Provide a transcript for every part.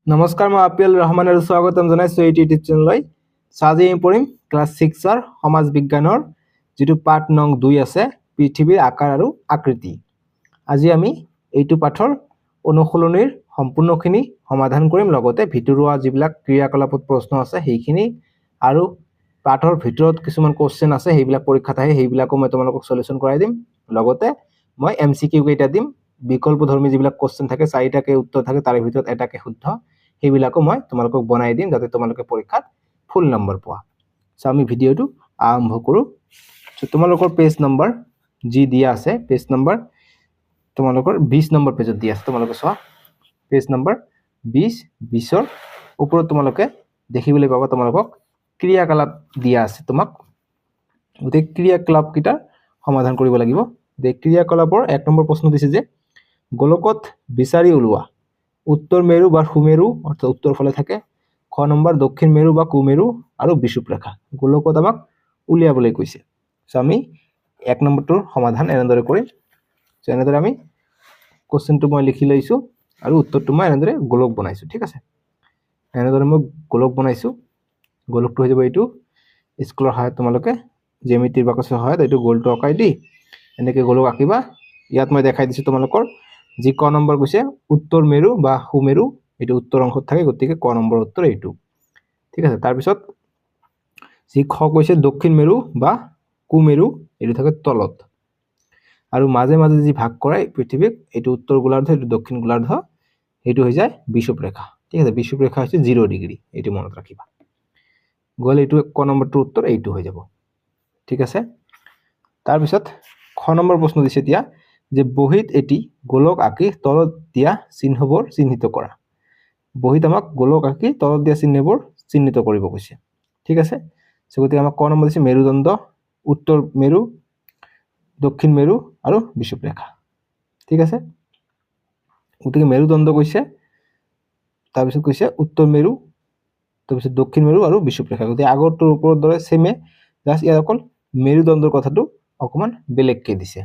নমস্কাৰ, মই আপিল ৰহমান আৰু স্বাগতম জনাইছোঁ এই ইউটিউব চেনেললৈ। আজি আমি পঢ়িম ক্লাছ 6ৰ সমাজ বিজ্ঞানৰ যিটো পাঠ নং 2 আছে, পৃথিৱীৰ আকাৰ আৰু আকৃতি। আজি আমি এইটো পাঠৰ অনুশীলনীৰ সম্পূৰ্ণখিনি সমাধান কৰিম, লগতে ভিতৰুৱা যিবিলাক ক্ৰিয়াকলাপত প্ৰশ্ন আছে সেইখিনি আৰু পাঠৰ ভিতৰত কিছুমান কোৱেশ্চন আছে সেইবিলাক পৰীক্ষাত আহে, সেইবিলাকো মই তোমালোকক সলিউশন কৰাই দিম। লগতে মই MCQ কেইটা দিম, বিকল্পধৰ্মী যিবিলাক কোৱেশ্চন থাকে, 4টাকে উত্তৰ থাকে, তাৰে ভিতৰত এটাকে শুদ্ধ, সেইবিলাকো মই তোমালোকক বনাই দিম যাতে তোমালোকে পৰীক্ষাত ফুল নম্বৰ পোৱা। সো আমি ভিডিঅ'টো আৰম্ভ কৰোঁ। সো তোমালোকৰ পেজ নম্বৰ যি দিয়া আছে, পেজ নম্বৰ তোমালোকৰ 20 নম্বৰ পেজত দিয়া আছে। তোমালোকে চোৱা, পেজ নম্বৰ 20ৰ ওপৰত তোমালোকে দেখিবলৈ পাবা তোমালোকক ক্ৰিয়াকলাপ দিয়া আছে। তোমাক গোটেই ক্ৰিয়াকলাপ কেইটা সমাধান কৰিব লাগিব। যে ক্ৰিয়াকলাপৰ 1 নম্বৰ প্ৰশ্ন দিছে যে গোলকত বিচাৰি উলোৱা উত্তৰ মেৰু বা সুমেৰু, অৰ্থাৎ উত্তৰ ফালে থাকে। খ নম্বৰ দক্ষিণ মেৰু বা কুমেৰু আৰু বিষুৱৰেখা গোলকত আমাক উলিয়াবলৈ কৈছে। সো আমি 1 নম্বৰটোৰ সমাধান এনেদৰে কৰিম। সো এনেদৰে আমি কোৱেশ্চনটো মই লিখি লৈছো আৰু উত্তৰটো মই এনেদৰে গোলক বনাইছো। ঠিক আছে, এনেদৰে মই গোলক বনাইছো। গোলকটো হৈ যাব এইটো। স্কুলৰ সহায়ত তোমালোকে জ্যামিতিৰ বাকচৰ সহায়ত এইটো গোলটো আঁকাই দি এনেকৈ গোলক আঁকিবা। ইয়াত মই দেখাই দিছো তোমালোকৰ যি ক নম্বৰ কৈছে উত্তৰ মেৰু বা সুমেৰু, এইটো উত্তৰ অংশত থাকে, গতিকে ক নম্বৰ উত্তৰ এইটো। ঠিক আছে, তাৰপিছত যি খ কৈছে দক্ষিণ মেৰু বা কুমেৰু, এইটো থাকে তলত। আৰু মাজে মাজে যি ভাগ কৰে পৃথিৱীক, এইটো উত্তৰ গোলাৰ্ধ, এইটো দক্ষিণ গোলাৰ্ধ, এইটো হৈ যায় বিষুৱৰেখা। ঠিক আছে, বিষুৱৰেখা হৈছে 0 ডিগ্ৰী, এইটো মনত ৰাখিবা। গ'ল, এইটো ক নম্বৰটোৰ উত্তৰ এইটো হৈ যাব। ঠিক আছে, তাৰপিছত খ নম্বৰ প্ৰশ্ন দিছে এতিয়া যে বহীত এটি গোলক আঁকি তলত দিয়া চিহ্নবোৰ চিহ্নিত কৰা। বহীত আমাক গোলক আঁকি তলত দিয়া চিহ্নবোৰ চিহ্নিত কৰিব কৈছে। ঠিক আছে, গতিকে আমাক ক নম্বৰ দিছে মেৰুদণ্ড, উত্তৰ মেৰু, দক্ষিণ মেৰু আৰু বিষুৱৰেখা। ঠিক আছে, গতিকে মেৰুদণ্ড কৈছে, তাৰপিছত কৈছে উত্তৰ মেৰু, তাৰপিছত দক্ষিণ মেৰু আৰু বিষুৱৰেখা। গতিকে আগৰটোৰ ওপৰৰ দৰে সেমে, জাষ্ট ইয়াত অকল মেৰুদণ্ডৰ কথাটো অকমান বেলেগকে দিছে।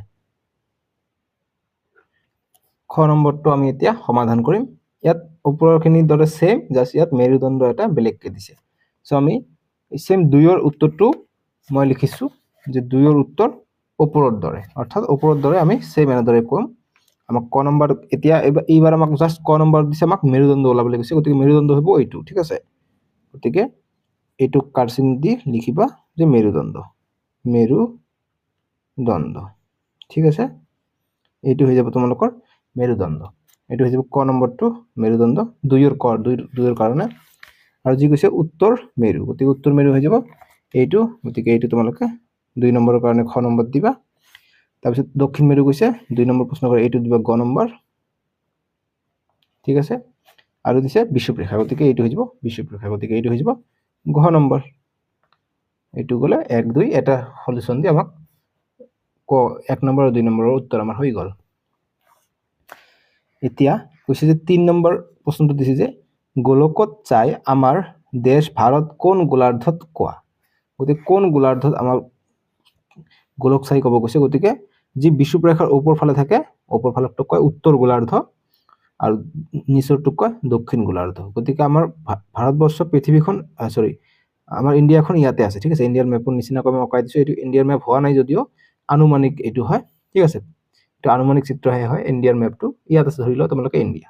খ নম্বৰটো আমি এতিয়া সমাধান কৰিম। ইয়াত ওপৰৰখিনিৰ দৰে সেম, জাষ্ট ইয়াত মেৰুদণ্ড এটা বেলেগকে দিছে। সো আমি সেম 2ৰ উত্তৰটো মই লিখিছো যে 2ৰ উত্তৰ ওপৰৰ দৰে, অৰ্থাৎ ওপৰৰ দৰে আমি সেম এনেদৰে কম। আমাক ক নম্বৰ এতিয়া এইবাৰ আমাক জাষ্ট ক নম্বৰ দিছে, আমাক মেৰুদণ্ড ওলাবলৈ কৈছে, গতিকে মেৰুদণ্ড হ'ব এইটো। ঠিক আছে, গতিকে এইটো কাৰচিন দি লিখিবা যে মেৰুদণ্ড, মেৰুদণ্ড। ঠিক আছে, এইটো হৈ যাব তোমালোকৰ মেৰুদণ্ড। এইটো হৈ যাব ক নম্বৰটো মেৰুদণ্ড, 2ৰ কাৰণে। আৰু যি কৈছে উত্তৰ মেৰু, গতিকে উত্তৰ মেৰু হৈ যাব এইটো, গতিকে এইটো তোমালোকে 2 নম্বৰৰ কাৰণে খ নম্বৰ দিবা। তাৰপিছত দক্ষিণ মেৰু কৈছে 2 নম্বৰ প্ৰশ্ন কৰে, এইটো দিবা গ নম্বৰ। ঠিক আছে, আৰু দিছে বিষুৱৰেখা, গতিকে এইটো হৈ যাব বিষুৱৰেখা, গতিকে এইটো হৈ যাব ঘ নম্বৰ। এইটো গ'লে 1 2 এটা সলিউশন দি আমাক 1 নম্বৰ আৰু 2 নম্বৰৰ উত্তৰ আমাৰ হৈ গ'ল। এতিয়া কৈছে যে 3 নম্বৰ প্ৰশ্নটো দিছে যে গোলকত চাই আমাৰ দেশ ভাৰত কোন গোলাৰ্ধত কোৱা। গতিকে কোন গোলাৰ্ধত আমাৰ গোলক চাই ক'ব কৈছে, গতিকে যি বিষুৱৰেখাৰ ওপৰ ফালে থাকে, ওপৰ ফালকটোক কয় উত্তৰ গোলাৰ্ধ আৰু নিচৰটোক কয় দক্ষিণ গোলাৰ্ধ। গতিকে আমাৰ ভাৰতবৰ্ষ পৃথিৱীখন আমাৰ ইণ্ডিয়াখন ইয়াতে আছে। ঠিক আছে, ইণ্ডিয়াৰ মেপৰ নিচিনাকৈ আমি অঁকাই দিছো। এইটো ইণ্ডিয়াৰ মেপ হোৱা নাই যদিও আনুমানিক এইটো হয়। ঠিক আছে, এইটো আনুমানিক চিত্ৰহে হয়। ইণ্ডিয়াৰ মেপটো ইয়াত আছে, ধৰি লোৱা তোমালোকে ইণ্ডিয়া।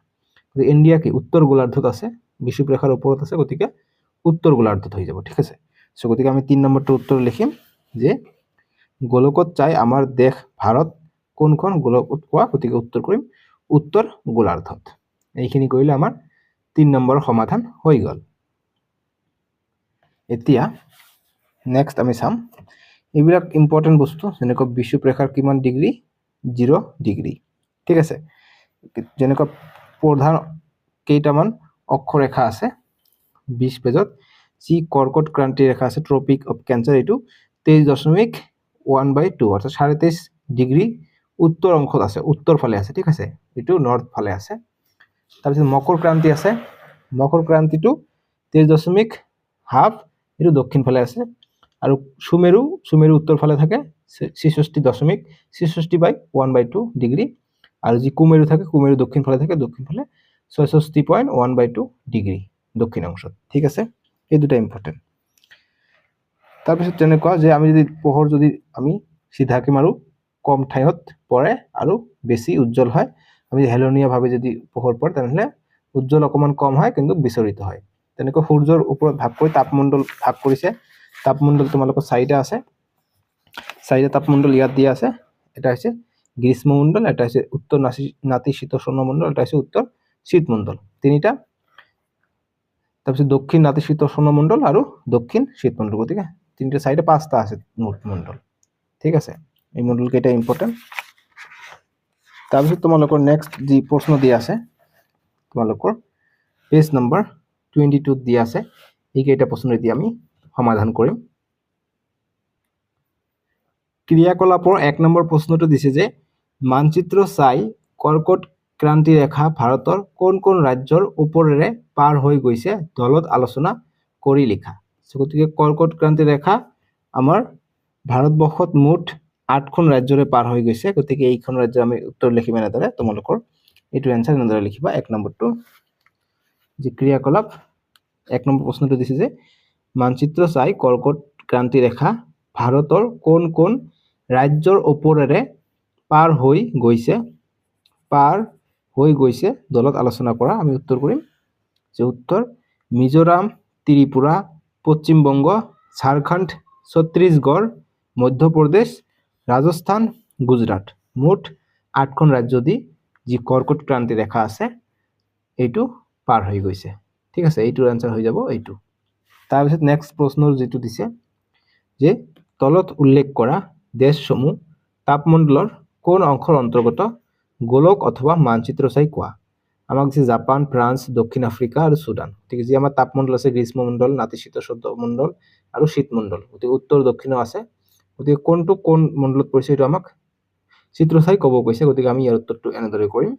গতিকে ইণ্ডিয়া কি উত্তৰ গোলাৰ্ধত আছে, বিষুৱৰেখাৰ ওপৰত আছে, গতিকে উত্তৰ গোলাৰ্ধত হৈ যাব। ঠিক আছে, সো গতিকে আমি 3 নম্বৰটো উত্তৰ লিখিম যে গোলকত চাই আমাৰ দেশ ভাৰত কোনখন গোলকত কোৱা, গতিকে উত্তৰ কৰিম উত্তৰ গোলাৰ্ধত। এইখিনি কৰিলে আমাৰ 3 নম্বৰৰ সমাধান হৈ গ'ল। এতিয়া নেক্সট আমি চাম এইবিলাক ইম্পৰ্টেণ্ট বস্তু, যেনেকৈ বিষুৱৰেখাৰ কিমান ডিগ্ৰী, 0 ডিগ্ৰী। ঠিক আছে, যেনেকৈ প্ৰধান কেইটামান অক্ষৰেখা আছে 20 পেজত। যি কৰ্কট ক্ৰান্তি ৰেখা আছে, ট্ৰপিক অফ কেঞ্চাৰ, এইটো 23.1/2, অৰ্থাৎ 23.5 ডিগ্ৰী উত্তৰ অংশত আছে, উত্তৰ ফালে আছে। ঠিক আছে, এইটো নৰ্থ ফালে আছে। তাৰপিছত মকৰ ক্ৰান্তি আছে, মকৰ ক্ৰান্তিটো 23.5, এইটো দক্ষিণ ফালে আছে। আৰু সুমেৰু উত্তৰ ফালে থাকে, 66.1/2 ডিগ্ৰী। আৰু যি কুমেৰু থাকে, কুমেৰু দক্ষিণ ফালে থাকে, দক্ষিণ ফালে 66.1/2 ডিগ্ৰী দক্ষিণাংশত ঠিক আছে এই দুটা ইম্পৰ্টেণ্ট তাৰপিছত তেনেকুৱা যে আমি যদি পোহৰ যদি আমি সিধাকে মাৰো কম ঠাইত পৰে আৰু বেছি উজ্জ্বল হয় আমি হেলনীয়া ভাবে যদি পোহৰ পৰে তেনেহলে উজ্জ্বল অকমান কম হয় কিন্তু বিচৰিত হয় তেনেকৈ সূৰ্যৰ ওপৰত ভাগ কৰি তাপমণ্ডল ভাগ কৰিছে তাপমণ্ডল তোমালোকৰ চাৰিটা আছে চাৰিটা তাপমণ্ডল ইয়াত দিয়া আছে এটা হৈছে গ্ৰীষ্মমণ্ডল এটা হৈছে উত্তৰ নাতিশীতোষ্ণ মণ্ডল এটা হৈছে উত্তৰ শীতমণ্ডল তিনিটা তাৰপিছত দক্ষিণ নাতিশীতোষ্ণ মণ্ডল আৰু দক্ষিণ শীতমণ্ডল গতিকে তিনিটা চাৰিটা পাঁচটা আছে মুঠ মণ্ডল ঠিক আছে এই মণ্ডল কেইটা ইম্পৰ্টেণ্ট তাৰপিছত তোমালোকৰ নেক্সট যি প্ৰশ্ন দিয়া আছে তোমালোকৰ পেজ নম্বৰ 22 দিয়া আছে এই কেইটা প্ৰশ্ন এতিয়া আমি সমাধান কৰিম ক্ৰিয়াকলাপৰ 1 নম্বৰ প্ৰশ্নটো দিছে যে মানচিত্ৰ চাই কৰ্কট ক্ৰান্তি ৰেখা ভাৰতৰ কোন কোন ৰাজ্যৰ ওপৰেৰে পাৰ হৈ গৈছে দলত আলোচনা কৰি লিখা গতিকে কৰ্কট ক্ৰান্তি ৰেখা আমাৰ ভাৰতবৰ্ষত মুঠ 8খন ৰাজ্যৰে পাৰ হৈ গৈছে গতিকে এইখন ৰাজ্যৰ আমি উত্তৰ লিখিম এনেদৰে তোমালোকৰ এইটো এনসাৰ এনেদৰে লিখিবা 1 নম্বৰটো যে ক্ৰিয়াকলাপ 1 নম্বৰ প্ৰশ্নটো দিছে যে মানচিত্ৰ চাই কৰ্কট ক্ৰান্তি ৰেখা ভাৰতৰ কোন কোন ৰাজ্যৰ ওপৰেৰে পাৰ হৈ গৈছে দলত আলোচনা কৰা আমি উত্তৰ কৰিম যে উত্তৰ মিজোৰাম ত্ৰিপুৰা পশ্চিমবংগ ঝাৰখণ্ড ছত্তীশগড় মধ্যপ্ৰদেশ ৰাজস্থান গুজৰাট মুঠ 8খন ৰাজ্য দি যি কৰ্কট ক্ৰান্তি ৰেখা আছে এইটো পাৰ হৈ গৈছে ঠিক আছে এইটোৰ আনসাৰ হৈ যাব এইটো তাৰপিছত নেক্সট প্ৰশ্নৰ যেটো দিছে যে তলত উল্লেখ কৰা দেশসমূহ তাপমণ্ডলৰ কোন অংশৰ অন্তৰ্গত গোলক অথবা মানচিত্ৰ চাই কোৱা আমাক যে জাপান ফ্ৰান্স দক্ষিণ আফ্ৰিকা আৰু সুদান ঠিক আছে আমাৰ তাপমণ্ডল আছে গ্ৰীষ্মমণ্ডল নাতিশীতোষ্ণ মণ্ডল আৰু শীতমণ্ডল গতিকে উত্তৰ দক্ষিণ আছে গতিকে কোনটো কোন মণ্ডলত পৰিছে এটা আমাক চিত্ৰ চাই ক'ব কৈছে গতিকে আমি ইয়াৰ উত্তৰটো এনেদৰে কৰিম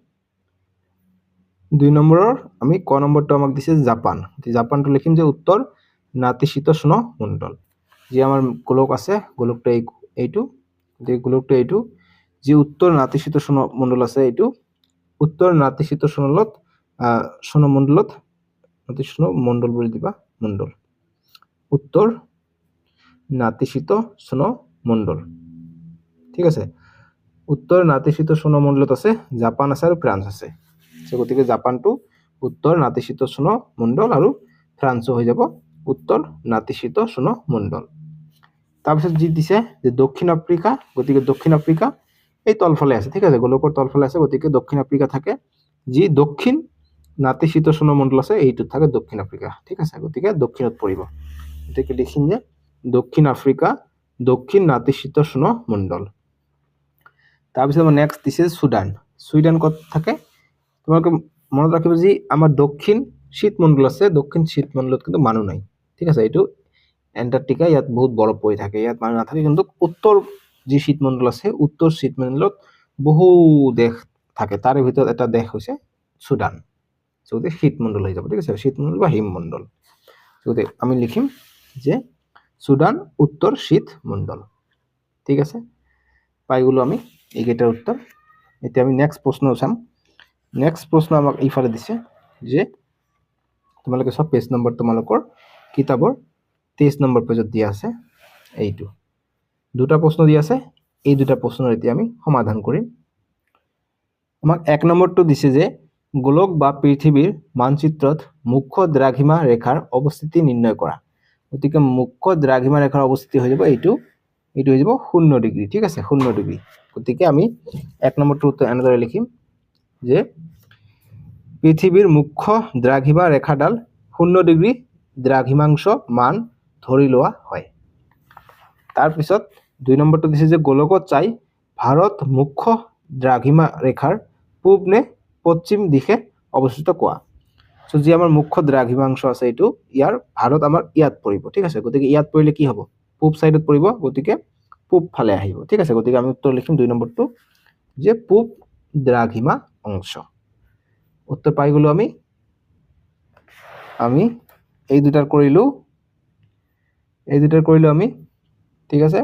2 নম্বৰৰ আমি ক নম্বৰটো আমাক দিছে জাপান জাপানটো লিখিম যে উত্তৰ নাতিশীতোষ্ণ মণ্ডল যে আমাৰ গোলক আছে গোলকটো এইটো যে গোলকটো এইটো যে উত্তৰ নাতিশীতোষ্ণ মণ্ডল আছে এইটো উত্তৰ নাতিশীতোষ্ণলত নাতিশীতোষ্ণ মণ্ডল বুলি দিবা মণ্ডল উত্তৰ নাতিশীতোষ্ণ মণ্ডল ঠিক আছে উত্তৰ নাতিশীতোষ্ণ মণ্ডলত আছে জাপান আছে আৰু ফ্ৰান্স আছে গতিকে জাপানটো উত্তৰ নাতিশীতোষ্ণ মণ্ডল আৰু ফ্ৰান্সো হৈ যাব উত্তৰ নাতিশীতোষ্ণ মণ্ডল তাৰপিছত যি দিছে যে দক্ষিণ আফ্ৰিকা গতিকে দক্ষিণ আফ্ৰিকা এই তলফালে আছে ঠিক আছে গোলকৰ তলফালে আছে গতিকে দক্ষিণ আফ্ৰিকা থাকে যি দক্ষিণ নাতিশীতোষ্ণ মণ্ডল আছে এইটো থাকে দক্ষিণ আফ্ৰিকা ঠিক আছে গতিকে দক্ষিণত পৰিব গতিকে লিখিম যে দক্ষিণ আফ্ৰিকা দক্ষিণ নাতিশীতোষ্ণ মণ্ডল তাৰপিছত আমাৰ নেক্সট দিছে সুদান ক'ত থাকে তোমালোকে মনত ৰাখিবা যে আমাৰ দক্ষিণ শীতমণ্ডল আছে দক্ষিণ শীতমণ্ডলত কিন্তু মানুহ নাই ঠিক আছে এইটো এন্টাৰ্কটিকা ইয়াত বহুত বৰফ পৰি থাকে ইয়াত মানুহ নাথাকে কিন্তু উত্তৰ যি শীতমণ্ডল আছে উত্তৰ শীতমণ্ডলত বহু দেশ থাকে তাৰে ভিতৰত এটা দেশ হৈছে সুদান গতিকে শীতমণ্ডল হৈ যাব ঠিক আছে শীতমণ্ডল বা হিমমণ্ডল গতিকে আমি লিখিম যে সুদান উত্তৰ শীতমণ্ডল ঠিক আছে পাই গলো আমি এইকেইটাৰ উত্তৰ এতিয়া আমি নেক্সট প্ৰশ্ন চাম নেক্সট প্ৰশ্ন আমাক এইফালে দিছে যে তোমালোকে সব পেজ নম্বৰ তোমালোকৰ কিতাপৰ 23 নম্বৰ পেজত দিয়া আছে এইটো দুটা প্ৰশ্ন দিয়া আছে এই দুটা প্ৰশ্নৰ এতিয়া আমি সমাধান কৰিম আমাক 1 নম্বৰটো দিছে যে গোলক বা পৃথিৱীৰ মানচিত্ৰত মুখ্য দ্ৰাঘিমা ৰেখাৰ অৱস্থিতি নিৰ্ণয় কৰা গতিকে মুখ্য দ্ৰাঘিমা ৰেখাৰ অৱস্থিতি হৈ যাব এইটো হৈ যাব 0 ডিগ্ৰী ঠিক আছে 0 ডিগ্ৰী গতিকে আমি 1 নম্বৰটো উত্তৰ এনেদৰে লিখিম যে পৃথিৱীৰ মুখ্য দ্ৰাঘিমা ৰেখাডাল 0 ডিগ্ৰী দ্ৰাঘিমাংশ মান ধৰি লোৱা হয় তাৰপিছত 2 নম্বৰটো দিছে যে গোলকত চাই ভাৰত মুখ্য দ্ৰাঘিমা ৰেখাৰ পূব নে পশ্চিম দিশে অৱস্থিত কোৱা সো যি আমাৰ মুখ্য দ্ৰাঘিমাংশ আছে এইটো ইয়াৰ ভাৰত আমাৰ ইয়াত পৰিব ঠিক আছে গতিকে ইয়াত পৰিলে কি হ'ব পূব সাইডত পৰিব গতিকে পূব ফালে আহিব ঠিক আছে গতিকে আমি উত্তৰ লিখিম 2 নম্বৰটো যে পূব দ্ৰাঘিমা অংশ উত্তৰ পাই গলো আমি এই দুটাৰ কৰিলো আমি ঠিক আছে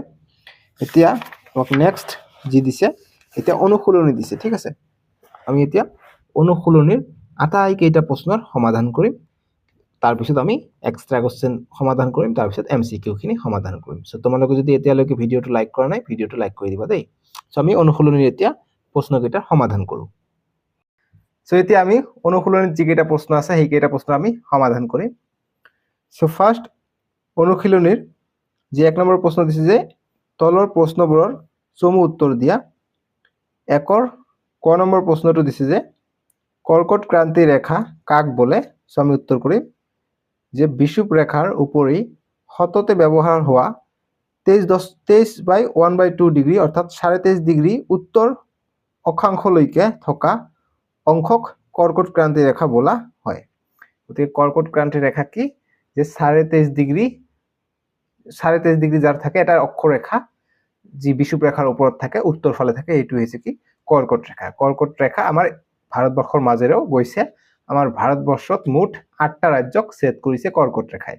এতিয়া আমাক নেক্সট যি দিছে এতিয়া অনুশীলনী দিছে ঠিক আছে আমি এতিয়া অনুশীলনীৰ আটাইকেইটা প্ৰশ্নৰ সমাধান কৰিম তাৰপিছত আমি এক্সট্ৰা কোৱেশ্চন সমাধান কৰিম তাৰপিছত এমচিকিউখিনি সমাধান কৰিম সো তোমালোকে যদি এতিয়ালৈকে ভিডিওটো লাইক কৰা নাই ভিডিওটো লাইক কৰি দিবা দেই সো আমি অনুশীলনীৰ এতিয়া প্ৰশ্নকেইটাৰ সমাধান কৰো সো এতিয়া আমি অনুশীলনীত যিকেইটা প্ৰশ্ন আছে সেইকেইটা প্ৰশ্ন আমি সমাধান কৰিম সো ফাৰ্স্ট অনুশীলনীৰ যে 1 নম্বৰ প্ৰশ্ন দিছে যে তলৰ প্ৰশ্নবোৰৰ চমু উত্তৰ দিয়া একৰ ক নম্বৰ প্ৰশ্নটো দিছে যে কৰ্কট ক্ৰান্তি ৰেখা কাক বলে সো আমি উত্তৰ কৰিম যে বিষুৱ ৰেখাৰ উপৰি হততে ব্যৱহাৰ হোৱা 23/1/2 ডিগ্ৰী অৰ্থাৎ 23.5 ডিগ্ৰী উত্তৰ অক্ষাংশলৈকে থকা অংশক কৰ্কট ক্ৰান্তি ৰেখা বলা হয় গতিকে কৰ্কট ক্ৰান্তি ৰেখা কি যে 23.5 ডিগ্ৰী যাৰ থাকে এটা অক্ষৰেখা যি বিষুৱ ৰেখাৰ ওপৰত থাকে উত্তৰ ফালে থাকে এইটো হৈছে কি কৰ্কট ৰেখা আমাৰ ভাৰতবৰ্ষৰ মাজেৰেও গৈছে আমাৰ ভাৰতবৰ্ষত মুঠ 8টা ৰাজ্যক ছেদ কৰিছে কৰ্কট ৰেখাই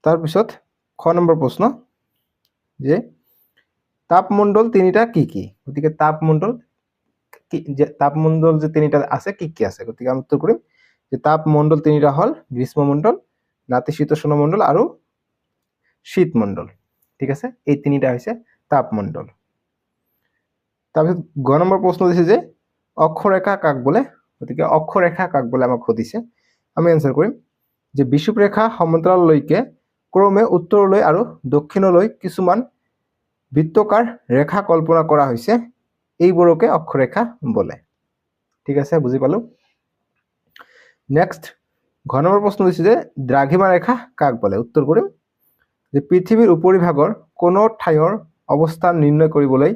তাৰ পিছত খ নম্বৰ প্ৰশ্ন যে তাপমণ্ডল তিনিটা কি কি গতিকে তাপমণ্ডল যে তিনিটা আছে কি কি আছে গতিকে আমি উত্তৰ কৰিম যে তাপমণ্ডল তিনিটা হল গ্ৰীষ্মমণ্ডল নাতিশীতোষ্ণ মণ্ডল আৰু শীতমণ্ডল ঠিক আছে এই তিনিটা হৈছে তাপমণ্ডল তাৰপিছত গ নম্বৰ প্ৰশ্ন দিছে যে অক্ষৰেখা কাক বলে গতিকে অক্ষৰেখা কাক বলে আমাক সুধিছে আমি এনসাৰ কৰিম যে বিষুৱ ৰেখা সমান্তৰাললৈকে ক্ৰমে উত্তৰলৈ আৰু দক্ষিণলৈ কিছুমান বৃত্তাকাৰ ৰেখা কল্পনা কৰা হৈছে এইবোৰকে অক্ষৰেখা বলে ঠিক আছে বুজি পালো নেক্সট ঘ নম্বৰ প্ৰশ্ন দিছে যে দ্ৰাঘিমা ৰেখা কাক বলে উত্তৰ কৰিম যে পৃথিৱীৰ উপৰিভাগৰ কোনো ঠাইৰ অৱস্থান নিৰ্ণয় কৰিবলৈ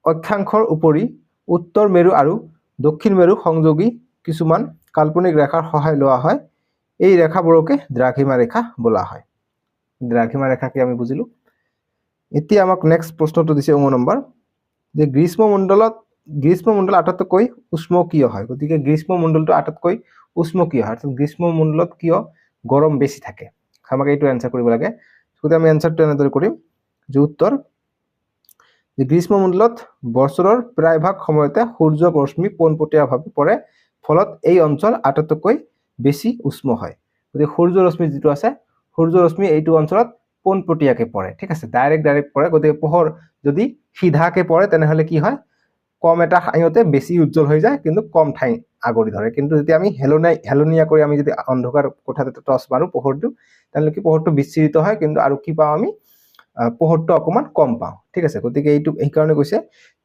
অক্ষাংশৰ উপৰি উত্তৰ মেৰু আৰু দক্ষিণ মেৰু সংযোগী কিছুমান কাল্পনিক ৰেখাৰ সহায় লোৱা হয় এই ৰেখাবোৰকে দ্ৰাঘিমা ৰেখা বলা হয় দ্ৰাঘিমা ৰেখাকে আমি বুজিলো এতিয়া আমাক নেক্সট প্ৰশ্নটো দিছে 9 নম্বৰ যে গ্ৰীষ্মমণ্ডল আটাইতকৈ উষ্ম কিয় হয় গতিকে গ্ৰীষ্মমণ্ডলটো আটাইতকৈ উষ্ম কিয় হয় অৰ্থাৎ গ্ৰীষ্মমণ্ডলত কিয় গৰম বেছি থাকে আমাক এইটো এনসাৰ কৰিব লাগে গতিকে আমি এনসাৰটো এনেদৰে কৰিম যে উত্তৰ যে গ্ৰীষ্মমণ্ডলত বছৰৰ প্ৰায়ভাগ সময়তে সূৰ্যৰ ৰশ্মি পোনপটীয়াভাৱে পৰে ফলত এই অঞ্চল আটাইতকৈ বেছি উষ্ম হয় গতিকে সূৰ্যৰ ৰশ্মি যেটো আছে সূৰ্যৰ ৰশ্মি এইটো অঞ্চলত পোনপটীয়াকৈ পৰে ঠিক আছে ডাইৰেক্ট পৰে গতিকে পোহৰ যদি সিধাকে পৰে তেনেহলে কি হয় কম এটা ঠাইতে বেছি উজ্জ্বল হৈ যায় কিন্তু কম ঠাই আগৰি ধৰে কিন্তু যদি আমি হেলনিয়া কৰি আমি যদি অন্ধকাৰ কোঠাতে টৰ্চ মাৰো পোহৰটো তাহলে কি পোহৰটো বিচ্ছিৰিত হয় কিন্তু আৰু কি পাও আমি পোহৰটো অকমান কম পাও ঠিক আছে গতিকে এইটো এই কাৰণে কৈছে